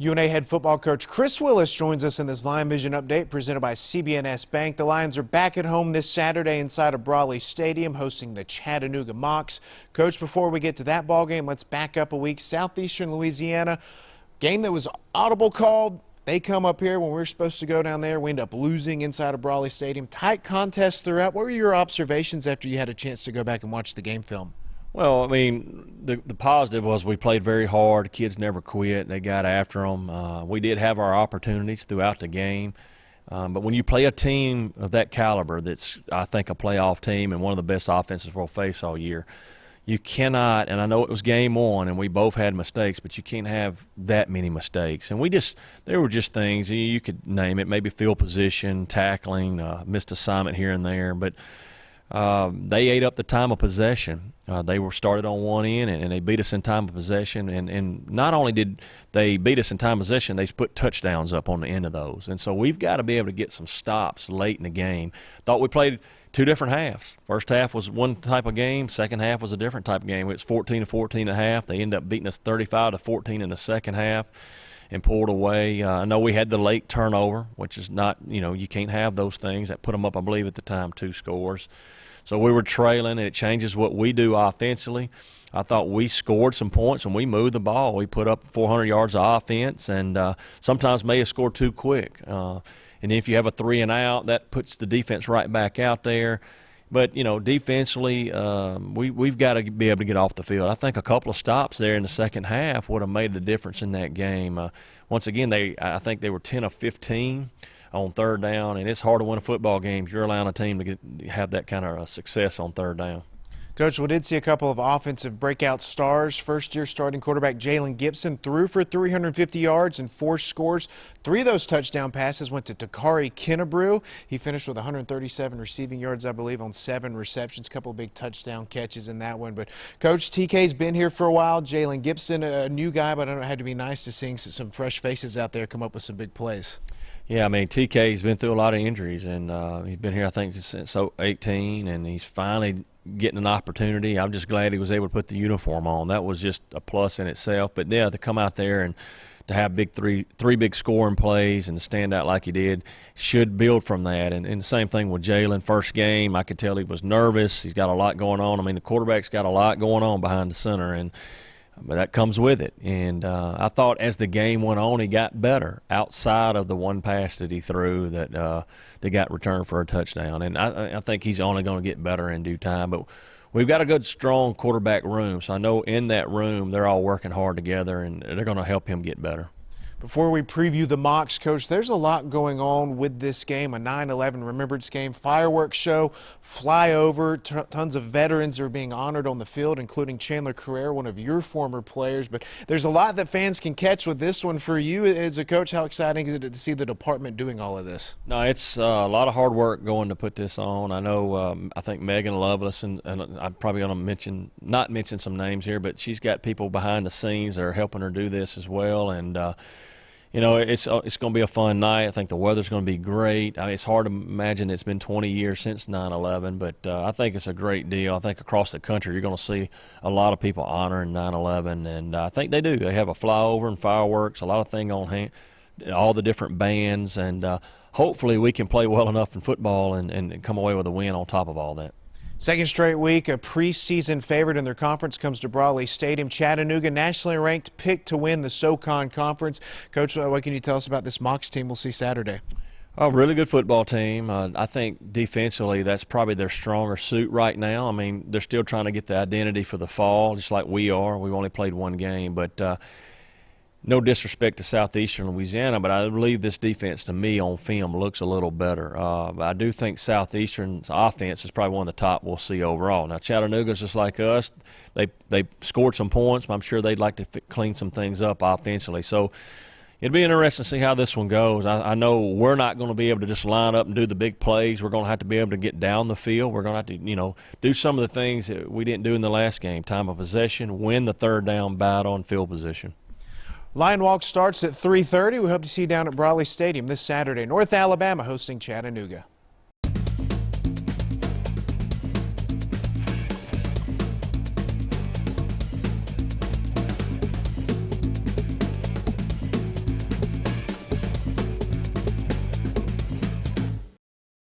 UNA head football coach Chris Willis joins us in this Lion Vision update presented by CB&S Bank. The Lions are back at home this Saturday inside of Brawley Stadium hosting the Chattanooga Mocs. Coach, before we get to that ball game, let's back up a week. Southeastern Louisiana, game that was audible called. They come up here when we were supposed to go down there. We end up losing inside of Brawley Stadium. Tight contest throughout. What were your observations after you had a chance to go back and watch the game film? Well, I mean, the positive was we played very hard. The kids never quit. They got after them. We did have our opportunities throughout the game. But when you play a team of that caliber that's, I think, a playoff team and one of the best offenses we'll face all year, you cannot, and I know it was game one and we both had mistakes, but you can't have that many mistakes. And there were just things, you could name it, maybe field position, tackling, missed assignment here and there, but they ate up the time of possession. They were started on one end, and they beat us in time of possession. And not only did they beat us in time of possession, they put touchdowns up on the end of those. And so we've got to be able to get some stops late in the game. Thought we played two different halves. First half was one type of game. Second half was a different type of game. It was 14-14 at half. They ended up beating us 35-14 in the second half and pulled away. I know we had the late turnover, which is not, you can't have those things. That put them up, I believe, at the time, 2 scores. So we were trailing, and it changes what we do offensively. I thought we scored some points, and we moved the ball. We put up 400 yards of offense, and sometimes may have scored too quick. And if you have a 3 and out, that puts the defense right back out there. But, defensively, we've got to be able to get off the field. I think a couple of stops there in the second half would have made the difference in that game. Once again, I think they were 10 of 15 on third down, and it's hard to win a football game if you're allowing a team to have that kind of success on third down. Coach, we did see a couple of offensive breakout stars. First-year starting quarterback Jalen Gibson threw for 350 yards and 4 scores. 3 of those touchdown passes went to Takari Kennebrew. He finished with 137 receiving yards, I believe, on 7 receptions. A couple of big touchdown catches in that one. But, Coach, TK's been here for a while. Jalen Gibson, a new guy, but I know it had to be nice to see some fresh faces out there come up with some big plays. Yeah, I mean, TK's been through a lot of injuries, and he's been here, I think, since 18, and he's finally getting an opportunity. I'm just glad he was able to put the uniform on. That was just a plus in itself. But, yeah, to come out there and to have three big scoring plays and to stand out like he did should build from that. And the same thing with Jalen. First game, I could tell he was nervous. He's got a lot going on. I mean, the quarterback's got a lot going on behind the center, but that comes with it. And I thought as the game went on, he got better outside of the one pass that he threw that got returned for a touchdown. And I think he's only going to get better in due time. But we've got a good, strong quarterback room. So I know in that room they're all working hard together, and they're going to help him get better. Before we preview the Mocs, Coach, there's a lot going on with this game, a 9/11 Remembrance game, fireworks show, flyover, tons of veterans are being honored on the field, including Chandler Carrera, one of your former players. But there's a lot that fans can catch with this one. For you as a coach, how exciting is it to see the department doing all of this? No, it's a lot of hard work going to put this on. I know, I think Megan Lovelace, and I'm probably going to not mention some names here, but she's got people behind the scenes that are helping her do this as well. And it's going to be a fun night. I think the weather's going to be great. I mean, it's hard to imagine it's been 20 years since 9/11, but I think it's a great deal. I think across the country you're going to see a lot of people honoring 9/11, and I think they do. They have a flyover and fireworks, a lot of things on hand, all the different bands, and hopefully we can play well enough in football and come away with a win on top of all that. Second straight week, a preseason favorite in their conference comes to Brawley Stadium. Chattanooga, nationally ranked, picked to win the SoCon Conference. Coach, what can you tell us about this Mocs team we'll see Saturday? A really good football team. I think defensively that's probably their stronger suit right now. I mean, they're still trying to get the identity for the fall, just like we are. We've only played one game, but no disrespect to Southeastern Louisiana, but I believe this defense, to me, on film looks a little better. I do think Southeastern's offense is probably one of the top we'll see overall. Now, Chattanooga's just like us. They scored some points, but I'm sure they'd like to clean some things up offensively. So it'll be interesting to see how this one goes. I know we're not going to be able to just line up and do the big plays. We're going to have to be able to get down the field. We're going to have to, do some of the things that we didn't do in the last game, time of possession, win the third down battle, and field position. Lion Walk starts at 3:30. We hope to see you down at Brawley Stadium this Saturday. North Alabama hosting Chattanooga.